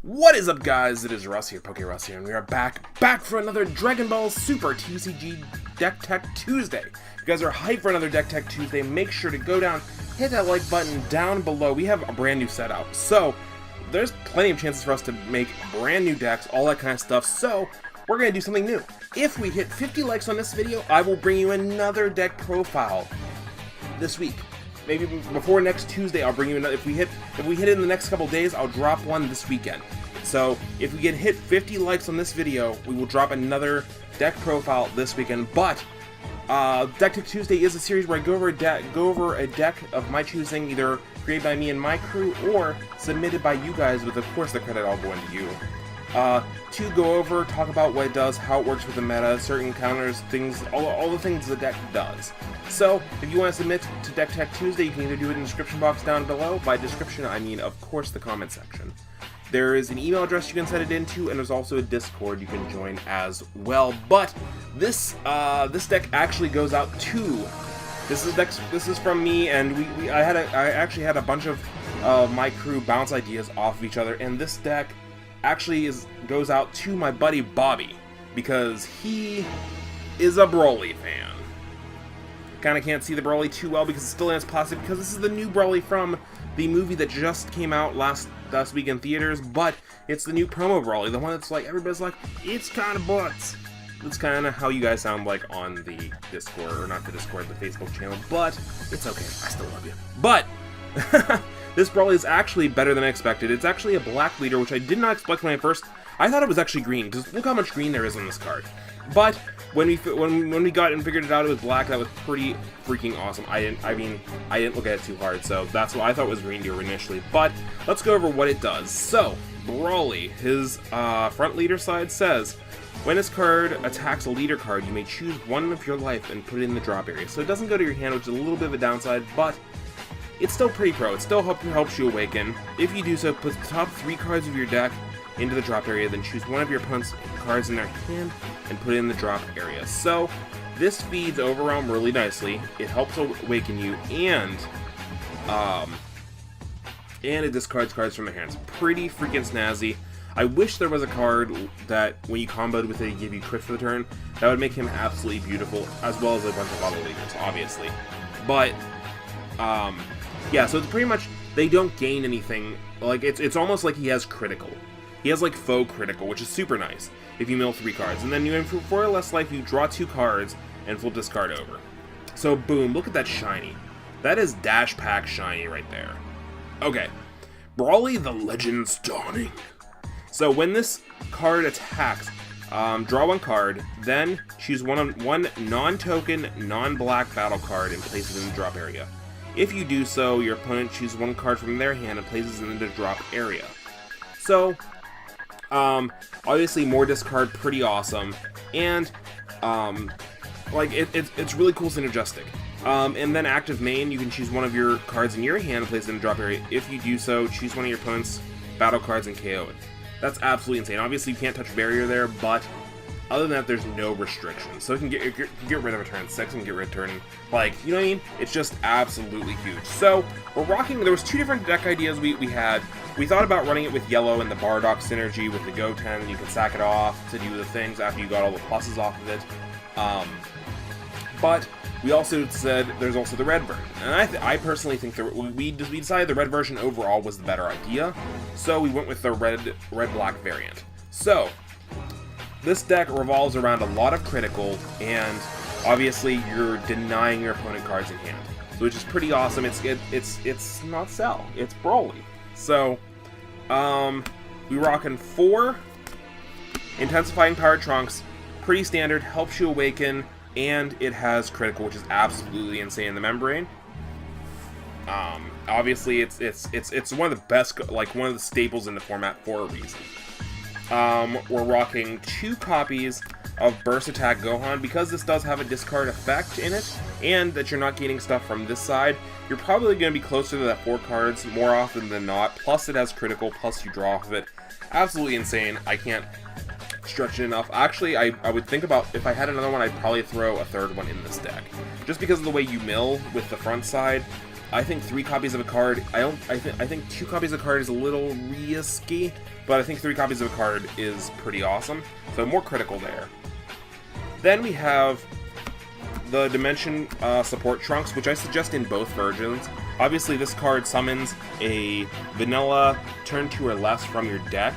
What is up, guys? It is Russ here, PokeRuss here, and we are back for another Dragon Ball Super TCG Deck Tech Tuesday. If you guys are hyped for another Deck Tech Tuesday, make sure to go down, hit that like button down below. We have a brand new set out, so there's plenty of chances for us to make brand new decks, all that kind of stuff, so we're going to do something new. If we hit 50 likes on this video, I will bring you another deck profile this week. Maybe before next Tuesday, I'll bring you another. If we hit it in the next couple days, I'll drop one this weekend. So if we hit 50 likes on this video, we will drop another deck profile this weekend. But Deck Tech Tuesday is a series where I go over a deck of my choosing, either created by me and my crew or submitted by you guys, with of course the credit all going to you. To go over, talk about what it does, how it works with the meta, certain counters, things, all the things the deck does. So, if you want to submit to Deck Tech Tuesday, you can either do it in the description box down below. By description, I mean, of course, the comment section. There is an email address you can send it into, and there's also a Discord you can join as well. But this deck actually goes out to this is from me, and I actually had a bunch of my crew bounce ideas off of each other, and this deck actually goes out to my buddy Bobby, because he is a Broly fan. Kind of can't see the Broly too well because it's still in its plastic, because this is the new Broly from the movie that just came out last week in theaters, but it's the new promo Broly, the one that's like, everybody's like, it's kind of butts. That's kind of how you guys sound like on the Discord, or not the Discord, the Facebook channel, but it's okay, I still love you. But this Broly is actually better than I expected. It's actually a black leader, which I did not expect when I thought it was actually green, because look how much green there is on this card. But when we got and figured it out, it was black. That was pretty freaking awesome. I didn't look at it too hard, so that's what I thought was green deer initially. But let's go over what it does. So Broly, his front leader side says, when this card attacks a leader card, you may choose one of your life and put it in the drop area. So it doesn't go to your hand, which is a little bit of a downside, but it's still pretty pro. It still helps you awaken. If you do so, put the top 3 cards of your deck into the drop area, then choose one of your opponent's cards in their hand and put it in the drop area. So this feeds Overwhelm really nicely. It helps awaken you, and it discards cards from their hands. Pretty freaking snazzy. I wish there was a card that when you comboed with it, give you crit for the turn. That would make him absolutely beautiful, as well as a bunch of other leaders, obviously. But yeah, so it's pretty much, they don't gain anything. Like, it's almost like he has critical. He has like faux critical, which is super nice if you mill 3 cards. And then you, for 4 or less life, you draw 2 cards and flip this card over. So boom, look at that shiny. That is Dash Pack shiny right there. Okay, Broly the Legend's Dawning. So when this card attacks, draw 1 card, then choose one non-token, non-black battle card and place it in the drop area. If you do so, your opponent chooses 1 card from their hand and places it in the drop area. So, obviously more discard, pretty awesome, and like it's really cool synergistic. And then active main, you can choose one of your cards in your hand and place it in the drop area. If you do so, choose one of your opponent's battle cards and KO it. That's absolutely insane. Obviously, you can't touch barrier there, but other than that, there's no restrictions. So it can get rid of a turn 6 and get rid of turn, like, you know what I mean? It's just absolutely huge. So we're rocking. There was 2 different deck ideas we had. We thought about running it with yellow and the Bardock synergy with the Goten. You can sack it off to do the things after you got all the pluses off of it. But we also said there's also the red version, and I personally think that we decided the red version overall was the better idea. So we went with the red-black variant. So this deck revolves around a lot of critical, and obviously you're denying your opponent cards in hand, so which is pretty awesome. It's not Cell, it's Broly. So we rockin' 4 intensifying power trunks, pretty standard, helps you awaken, and it has critical, which is absolutely insane in the membrane. Obviously it's one of the best, like one of the staples in the format for a reason. We're rocking 2 copies of Burst Attack Gohan, because this does have a discard effect in it, and that you're not gaining stuff from this side. You're probably going to be closer to that 4 cards more often than not, plus it has critical, plus you draw off of it. Absolutely insane. I can't stretch it enough. Actually, I would think about, if I had another one, I'd probably throw a 3rd one in this deck. Just because of the way you mill with the front side, I think 3 copies of a card. I think 2 copies of a card is a little risky, but I think 3 copies of a card is pretty awesome. So more critical there. Then we have the Dimension support Trunks, which I suggest in both versions. Obviously, this card summons a vanilla turn 2 or less from your deck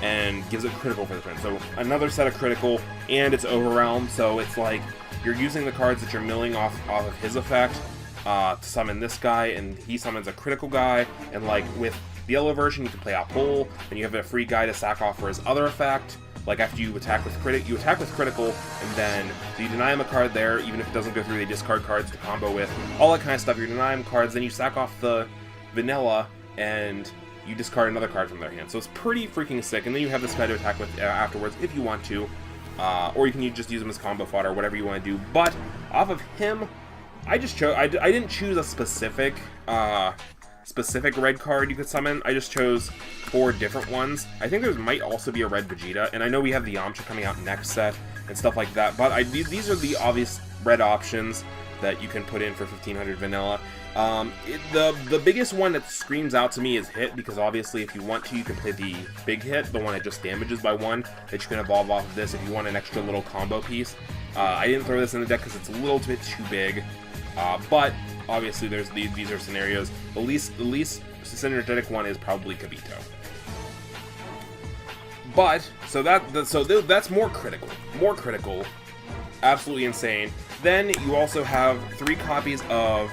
and gives it critical for the turn. So another set of critical, and it's Overwhelm, so it's like you're using the cards that you're milling off of his effect to summon this guy, and he summons a critical guy, and like with the yellow version, you can play out Bull, and you have a free guy to sack off for his other effect. Like after you attack with critical, and then so you deny him a card there, even if it doesn't go through, they discard cards to combo with, all that kind of stuff. You deny him cards, then you sack off the vanilla, and you discard another card from their hand. So it's pretty freaking sick, and then you have this guy to attack with afterwards if you want to, or you can just use him as combo fodder, whatever you want to do. But off of him, I just chose. I didn't choose a specific red card you could summon. I just chose 4 different ones. I think there might also be a red Vegeta, and I know we have the Yamcha coming out next set and stuff like that, but these are the obvious red options that you can put in for 1500 vanilla. The biggest one that screams out to me is Hit, because obviously if you want to, you can play the big Hit, the one that just damages by 1, that you can evolve off of this if you want an extra little combo piece. I didn't throw this in the deck because it's a little bit too big, but obviously these are scenarios. The least synergetic one is probably Kabito. But so that's more critical, absolutely insane. Then you also have 3 copies of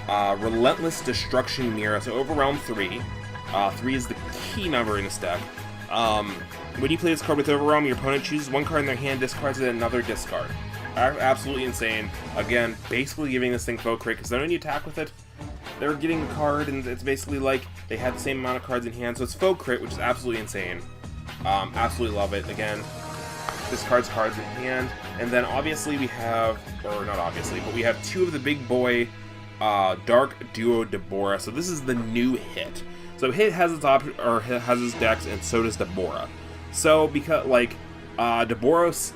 Relentless Destruction Mirror. So Overwhelm 3. 3 is the key number in this deck. When you play this card with Overwhelm, your opponent chooses 1 card in their hand, discards it, another discard. Absolutely insane. Again, basically giving this thing faux crit, because then when you attack with it, they're getting the card, and it's basically like they have the same amount of cards in hand, so it's faux crit, which is absolutely insane. Absolutely love it. Again, discards cards in hand, and then obviously we have, or not obviously, but we have 2 of the big boy Dark Duo Deborah. So this is the new Hit. So Hit has its has his decks, and so does Deborah. So because like Deborah's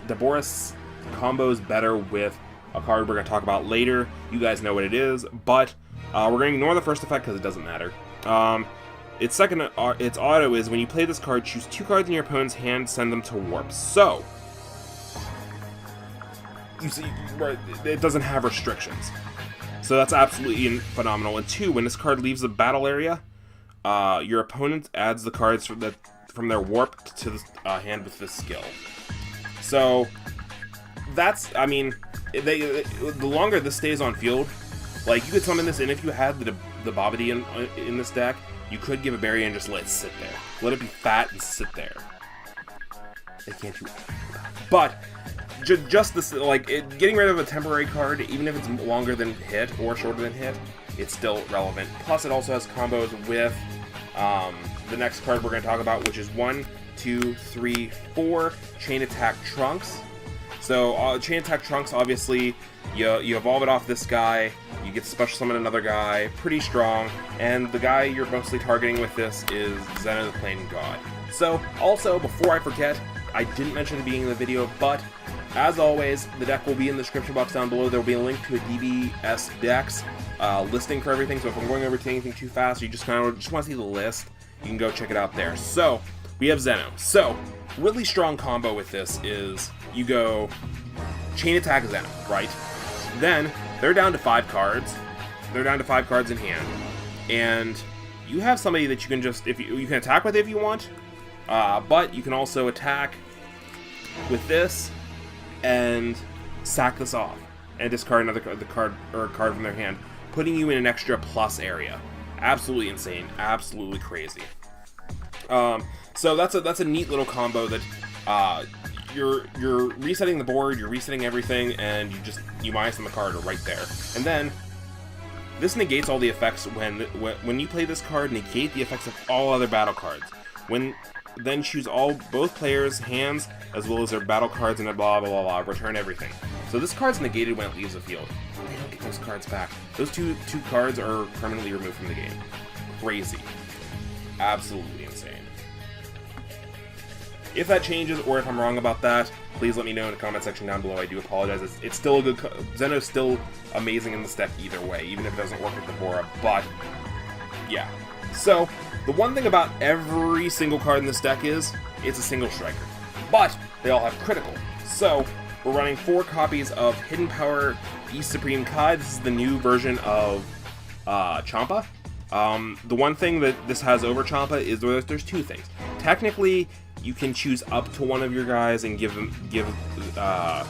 combos better with a card we're going to talk about later. You guys know what it is, but we're going to ignore the first effect because it doesn't matter. Its auto is when you play this card, choose 2 cards in your opponent's hand, send them to Warp. So you see, it doesn't have restrictions. So that's absolutely phenomenal. And 2, when this card leaves the battle area, your opponent adds the cards from their Warp to the hand with this skill. So that's, I mean, the longer this stays on field, like you could summon this, and if you had the Babidi in this deck, you could give a berry and just let it sit there. Let it be fat and sit there. They can't do that. But just this, like, getting rid of a temporary card, even if it's longer than Hit or shorter than Hit, it's still relevant. Plus, it also has combos with the next card we're going to talk about, which is 1, 2, 3, 4 Chain Attack Trunks. So Chain Attack Trunks, obviously, you evolve it off this guy, you get to special summon another guy, pretty strong, and the guy you're mostly targeting with this is Zeno the Plain God. So, also, before I forget, I didn't mention at the beginning of the video, but as always, the deck will be in the description box down below. There will be a link to a DBS Dex listing for everything, so if I'm going over to anything too fast, or you just want to see the list, you can go check it out there. So, we have Zeno. So, really strong combo with this is you go Chain Attack Zeno, right? Then they're down to 5 cards. They're down to 5 cards in hand, and you have somebody that you can just you can attack with if you want, but you can also attack with this and sack this off and discard another card from their hand, putting you in an extra plus area. Absolutely insane. Absolutely crazy. So that's a neat little combo that you're resetting the board, you're resetting everything, and you minus on the card right there. And then this negates all the effects when you play this card. Negate the effects of all other battle cards. Then choose both players' hands as well as their battle cards and blah blah blah blah. Return everything. So this card's negated when it leaves the field. They don't get those cards back. Those two cards are permanently removed from the game. Crazy. Absolutely insane. If that changes, or if I'm wrong about that, please let me know in the comment section down below. I do apologize. It's still a good... Zeno's still amazing in this deck either way, even if it doesn't work with the Bora, but... yeah. So, the one thing about every single card in this deck is, it's a single striker. But, they all have critical. So, we're running 4 copies of Hidden Power East Supreme Kai. This is the new version of Champa. The one thing that this has over Champa is there's 2 things. Technically, you can choose up to one of your guys and give a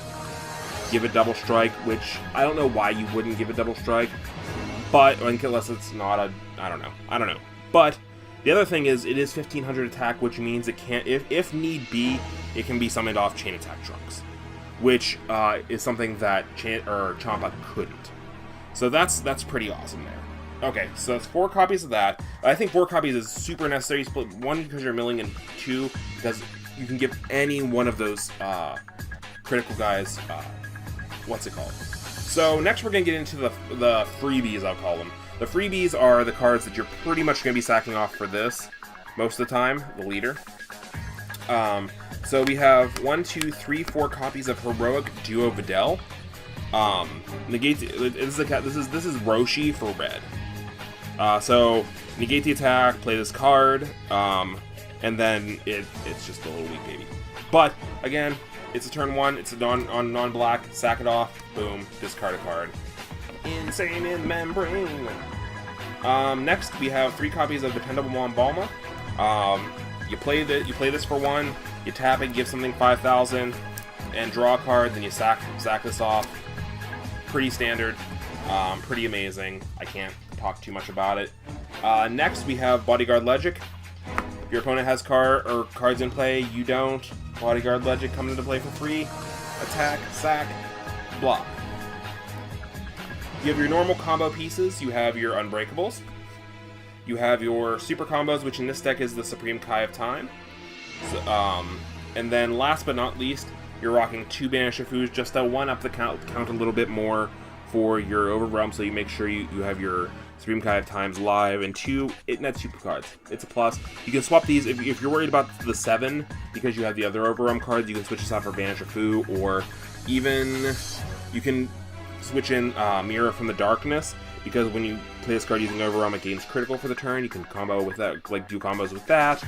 double strike, which I don't know why you wouldn't give a double strike, but unless it's not a, I don't know. But the other thing is it is 1500 attack, which means it can, if need be, it can be summoned off chain attack trunks, which is something that Champa couldn't. So that's pretty awesome there. Okay, so that's 4 copies of that. I think 4 copies is super necessary. Split 1 because you're milling, and 2 because you can give any one of those critical guys, what's it called? So next we're going to get into the freebies, I'll call them. The freebies are the cards that you're pretty much going to be sacking off for this most of the time, the leader. So we have 1, 2, 3, 4 copies of Heroic Duo Videl. Negate. This is Roshi for red. So negate the attack, play this card, and then it's just a little weak baby. But again, it's a turn 1. It's a non-black. Sack it off. Boom. Discard a card. Insane in Membrane. Next we have 3 copies of Dependable Balma. You play this for 1. You tap it, give something 5,000, and draw a card. Then you sack this off. Pretty standard. Pretty amazing. I can't talk too much about it. Next we have Bodyguard Legic. If your opponent has cards in play, you don't. Bodyguard Legic comes into play for free. Attack, sack, block. You have your normal combo pieces. You have your Unbreakables. You have your super combos, which in this deck is the Supreme Kai of Time. So, and then last but not least, you're rocking 2 Banish Shifus just to one up the count a little bit more for your Overwhelm, so you make sure you have your Supreme Kai of Times live, and 2, it nets 2 cards. It's a plus. You can swap these, if you're worried about the 7, because you have the other Overwhelm cards, you can switch this out for Banish Shifu, or even you can switch in Mirror from the Darkness, because when you play this card using Overwhelm, it gains critical for the turn. You can combo with that, like do combos with that.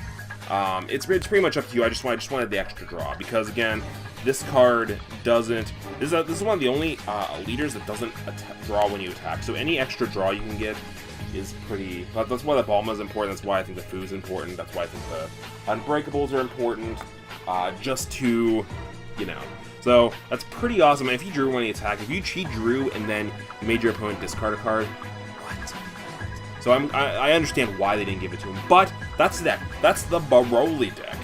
It's pretty much up to you. I just wanted the extra draw, because again, this card doesn't... This is one of the only leaders that doesn't draw when you attack. So any extra draw you can get is pretty... But that's why the Balma is important. That's why I think the Fu is important. That's why I think the Unbreakables are important. Just to, you know... So that's pretty awesome. And if you drew when you attack, if he drew and then you made your opponent discard a card, what? So I understand why they didn't give it to him. But that's the deck. That's the Broly deck.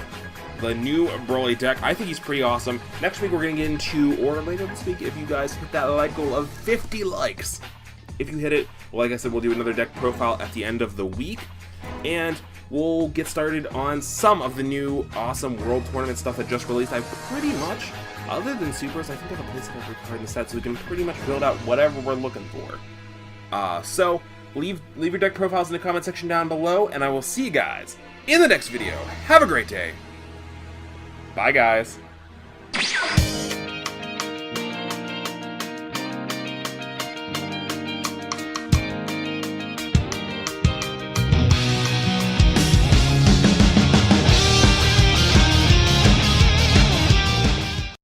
The new Broly deck. I think he's pretty awesome. Next week we're going to get into, or later this week, if you guys hit that like goal of 50 likes. If you hit it, well, like I said, we'll do another deck profile at the end of the week. And we'll get started on some of the new awesome World Tournament stuff that just released. I've pretty much, other than Supers, I think I have a place for every card in the set, so we can pretty much build out whatever we're looking for. So, leave your deck profiles in the comment section down below, and I will see you guys in the next video. Have a great day. Bye, guys.